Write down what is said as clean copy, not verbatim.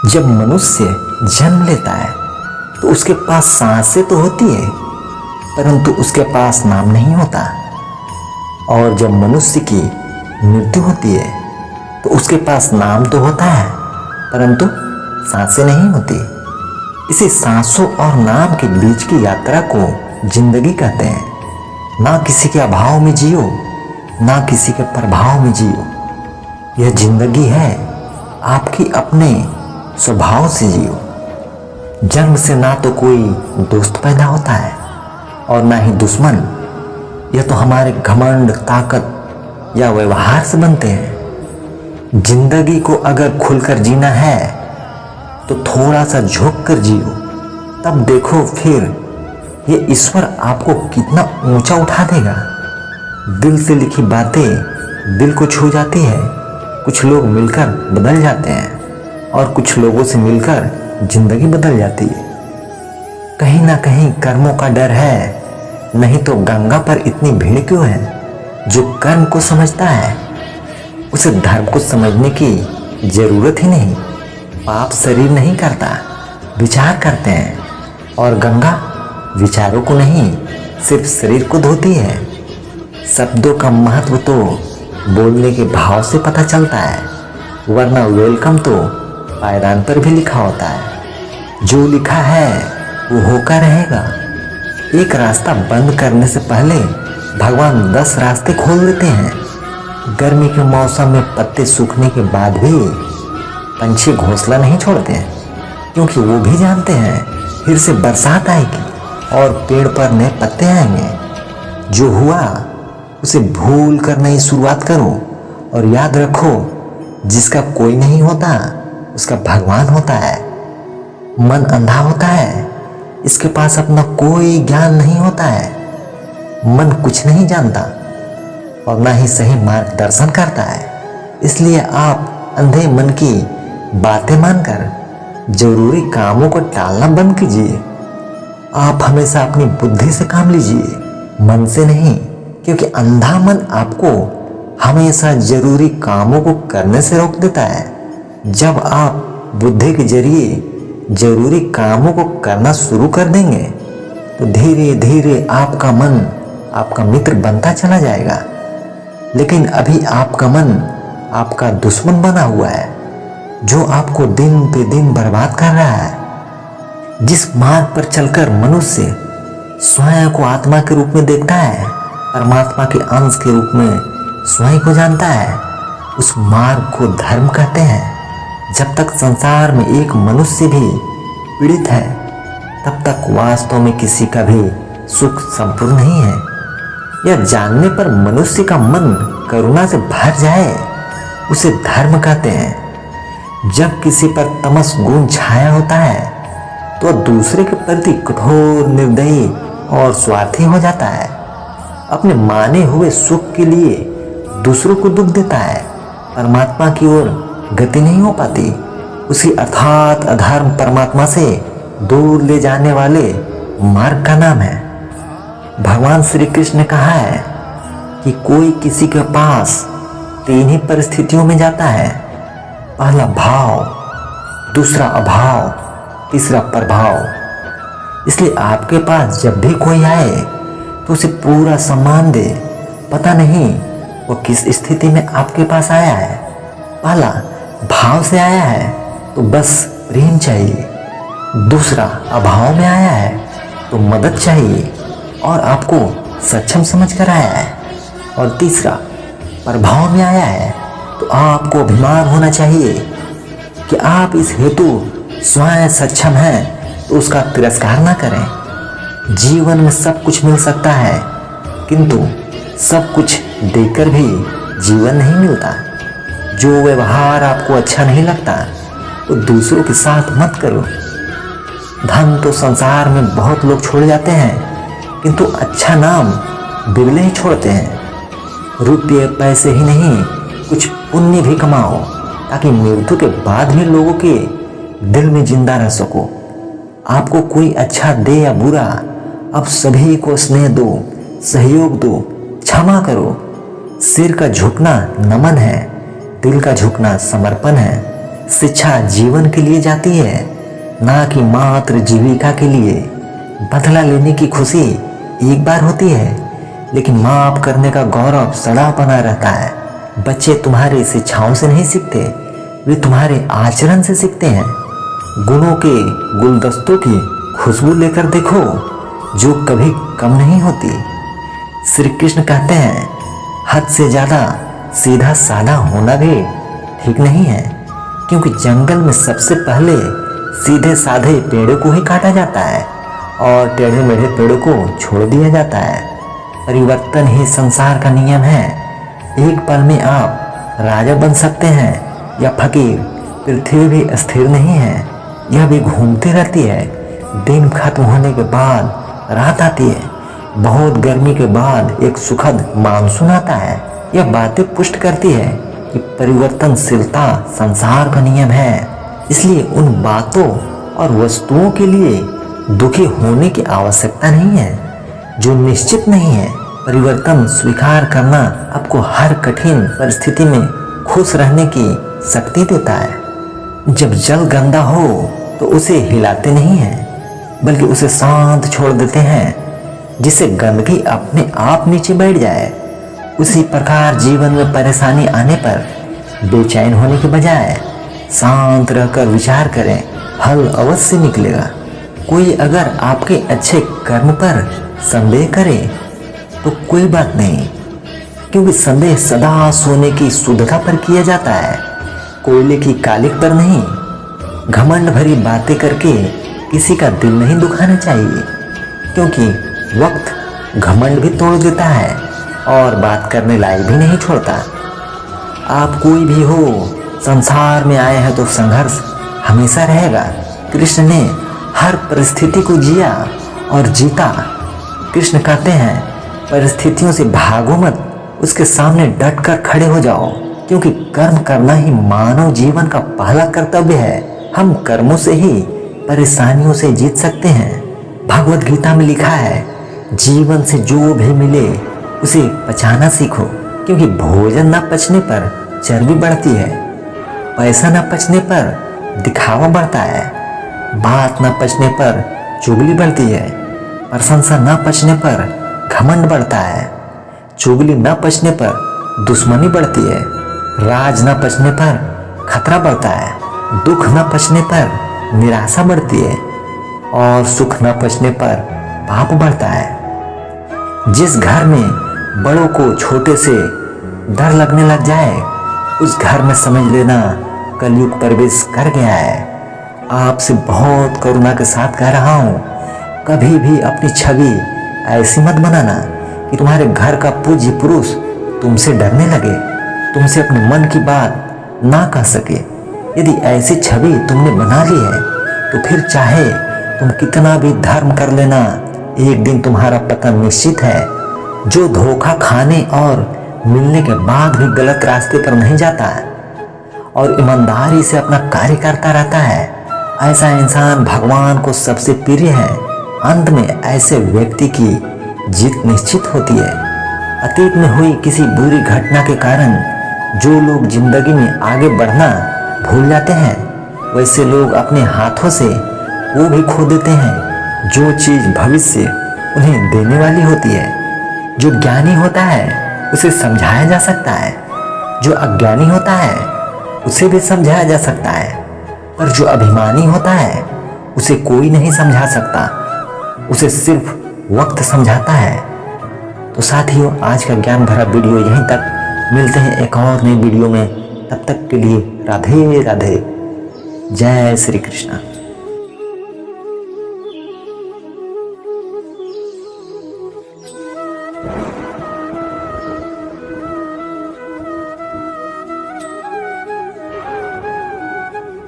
जब मनुष्य जन्म लेता है तो उसके पास सांसें तो होती है, परंतु उसके पास नाम नहीं होता। और जब मनुष्य की मृत्यु होती है तो उसके पास नाम तो होता है, परंतु सांसें नहीं होती। इसी सांसों और नाम के बीच की यात्रा को जिंदगी कहते हैं। ना किसी के अभाव में जियो, ना किसी के प्रभाव में जियो। यह जिंदगी है, आपकी अपने स्वभाव से जियो। जन्म से ना तो कोई दोस्त पैदा होता है और ना ही दुश्मन। यह तो हमारे घमंड, ताकत या व्यवहार से बनते हैं। जिंदगी को अगर खुलकर जीना है तो थोड़ा सा झुक कर जियो, तब देखो फिर ये ईश्वर आपको कितना ऊंचा उठा देगा। दिल से लिखी बातें दिल को छू जाती है। कुछ लोग मिलकर बदल जाते हैं और कुछ लोगों से मिलकर जिंदगी बदल जाती है। कहीं ना कहीं कर्मों का डर है, नहीं तो गंगा पर इतनी भीड़ क्यों है। जो कर्म को समझता है उसे धर्म को समझने की जरूरत ही नहीं। पाप शरीर नहीं करता, विचार करते हैं, और गंगा विचारों को नहीं, सिर्फ शरीर को धोती है। शब्दों का महत्व तो बोलने के भाव से पता चलता है, वरना वेलकम तो पायदान पर भी लिखा होता है। जो लिखा है वो होकर रहेगा। एक रास्ता बंद करने से पहले भगवान 10 रास्ते खोल देते हैं। गर्मी के मौसम में पत्ते सूखने के बाद भी पंछी घोंसला नहीं छोड़ते हैं, क्योंकि वो भी जानते हैं फिर से बरसात आएगी और पेड़ पर नए पत्ते आएंगे। जो हुआ उसे भूल कर नई शुरुआत करो, और याद रखो जिसका कोई नहीं होता उसका भगवान होता है। मन अंधा होता है, इसके पास अपना कोई ज्ञान नहीं होता है। मन कुछ नहीं जानता और ना ही सही मार्गदर्शन करता है। इसलिए आप अंधे मन की बातें मानकर जरूरी कामों को टालना बंद कीजिए। आप हमेशा अपनी बुद्धि से काम लीजिए, मन से नहीं, क्योंकि अंधा मन आपको हमेशा जरूरी कामों को करने से रोक देता है। जब आप बुद्धि के जरिए जरूरी कामों को करना शुरू कर देंगे तो धीरे धीरे आपका मन आपका मित्र बनता चला जाएगा। लेकिन अभी आपका मन आपका दुश्मन बना हुआ है, जो आपको दिन पे दिन बर्बाद कर रहा है। जिस मार्ग पर चलकर मनुष्य स्वयं को आत्मा के रूप में देखता है, परमात्मा के अंश के रूप में स्वयं को जानता है, उस मार्ग को धर्म कहते हैं। जब तक संसार में एक मनुष्य भी पीड़ित है, तब तक वास्तव में किसी का भी सुख संपूर्ण नहीं है। यह जानने पर मनुष्य का मन करुणा से भर जाए, उसे धर्म कहते हैं। जब किसी पर तमस गुण छाया होता है तो दूसरे के प्रति कठोर, निर्दयी और स्वार्थी हो जाता है। अपने माने हुए सुख के लिए दूसरों को दुख देता है। परमात्मा की ओर गति नहीं हो पाती। उसी अर्थात अधर्म परमात्मा से दूर ले जाने वाले मार्ग का नाम है। भगवान श्री कृष्ण ने कहा है कि कोई किसी के पास 3 ही परिस्थितियों में जाता है। पहला भाव, दूसरा अभाव, तीसरा प्रभाव। इसलिए आपके पास जब भी कोई आए तो उसे पूरा सम्मान दे। पता नहीं वो किस स्थिति में आपके पास आया है। पहला भाव से आया है तो बस प्रेम चाहिए, दूसरा अभाव में आया है तो मदद चाहिए और आपको सक्षम समझ कर आया है, और तीसरा प्रभाव में आया है तो आपको अभिमान होना चाहिए कि आप इस हेतु स्वयं सक्षम हैं, तो उसका तिरस्कार ना करें। जीवन में सब कुछ मिल सकता है, किंतु सब कुछ देकर भी जीवन नहीं मिलता। जो व्यवहार आपको अच्छा नहीं लगता वो दूसरों के साथ मत करो। धन तो संसार में बहुत लोग छोड़ जाते हैं, किंतु अच्छा नाम बिरले ही छोड़ते हैं। रुपये पैसे ही नहीं, कुछ पुण्य भी कमाओ, ताकि मृत्यु के बाद भी लोगों के दिल में जिंदा रह सको। आपको कोई अच्छा दे या बुरा, अब सभी को स्नेह दो, सहयोग दो, क्षमा करो। सिर का झुकना नमन है, दिल का झुकना समर्पण है। शिक्षा जीवन के लिए जाती है, ना कि मात्र जीविका के लिए। बदला लेने की खुशी एक बार होती है, लेकिन माफ करने का गौरव सदा बना रहता है। बच्चे तुम्हारी शिक्षाओं से नहीं सीखते, वे तुम्हारे आचरण से सीखते हैं। गुणों के गुलदस्तों की खुशबू लेकर देखो, जो कभी कम नहीं होती। श्री कृष्ण कहते हैं, हद से ज़्यादा सीधा साधा होना भी ठीक नहीं है, क्योंकि जंगल में सबसे पहले सीधे साधे पेड़ों को ही काटा जाता है और टेढ़े मेढ़े पेड़ों को छोड़ दिया जाता है। परिवर्तन ही संसार का नियम है। एक पल में आप राजा बन सकते हैं या फकीर। पृथ्वी भी स्थिर नहीं है, यह भी घूमती रहती है। दिन खत्म होने के बाद रात आती है, बहुत गर्मी के बाद एक सुखद मानसून आता है। यह बातें पुष्ट करती है कि परिवर्तनशीलता संसार का नियम है। इसलिए उन बातों और वस्तुओं के लिए दुखी होने की आवश्यकता नहीं है जो निश्चित नहीं है। परिवर्तन स्वीकार करना आपको हर कठिन परिस्थिति में खुश रहने की शक्ति देता है। जब जल गंदा हो तो उसे हिलाते नहीं हैं, बल्कि उसे शांत छोड़ देते हैं, जिससे गंदगी अपने आप नीचे बैठ जाए। उसी प्रकार जीवन में परेशानी आने पर बेचैन होने के बजाय शांत रहकर विचार करें, हल अवश्य निकलेगा। कोई अगर आपके अच्छे कर्म पर संदेह करे तो कोई बात नहीं, क्योंकि संदेह सदा सोने की शुद्धता पर किया जाता है, कोयले की कालिक पर नहीं। घमंड भरी बातें करके किसी का दिल नहीं दुखाना चाहिए, क्योंकि वक्त घमंड भी तोड़ देता है और बात करने लायक भी नहीं छोड़ता। आप कोई भी हो, संसार में आए हैं तो संघर्ष हमेशा रहेगा। कृष्ण ने हर परिस्थिति को जिया और जीता। कृष्ण कहते हैं, परिस्थितियों से भागो मत, उसके सामने डटकर खड़े हो जाओ, क्योंकि कर्म करना ही मानव जीवन का पहला कर्तव्य है। हम कर्मों से ही परेशानियों से जीत सकते हैं। भगवत गीता में लिखा है, जीवन से जो भी मिले उसे पचाना सीखो, क्योंकि भोजन न पचने पर चर्बी बढ़ती है, पैसा न पचने पर दिखावा बढ़ता है, बात न पचने पर चुगली बढ़ती है, प्रशंसा न पचने पर घमंड बढ़ता है, चुगली न पचने पर दुश्मनी बढ़ती है, राज न पचने पर खतरा बढ़ता है, दुख न पचने पर निराशा बढ़ती है और सुख न पचने पर पाप बढ़ता है। जिस घर में बड़ों को छोटे से डर लगने लग जाए, उस घर में समझ लेना कलयुग प्रवेश कर गया है। आपसे बहुत करुणा के साथ कह रहा हूँ, कभी भी अपनी छवि ऐसी मत बनाना कि तुम्हारे घर का पूज्य पुरुष तुमसे डरने लगे, तुमसे अपने मन की बात ना कह सके। यदि ऐसी छवि तुमने बना ली है तो फिर चाहे तुम कितना भी धर्म कर लेना, एक दिन तुम्हारा पतन निश्चित है। जो धोखा खाने और मिलने के बाद भी गलत रास्ते पर नहीं जाता और ईमानदारी से अपना कार्य करता रहता है, ऐसा इंसान भगवान को सबसे प्रिय है। अंत में ऐसे व्यक्ति की जीत निश्चित होती है। अतीत में हुई किसी बुरी घटना के कारण जो लोग जिंदगी में आगे बढ़ना भूल जाते हैं, वैसे लोग अपने हाथों से वो भी खो देते हैं जो चीज भविष्य उन्हें देने वाली होती है। जो ज्ञानी होता है उसे समझाया जा सकता है, जो अज्ञानी होता है उसे भी समझाया जा सकता है, पर जो अभिमानी होता है उसे कोई नहीं समझा सकता, उसे सिर्फ वक्त समझाता है। तो साथियों, आज का ज्ञान भरा वीडियो यहीं तक। मिलते हैं एक और नई वीडियो में, तब तक के लिए राधे राधे। जय श्री कृष्ण।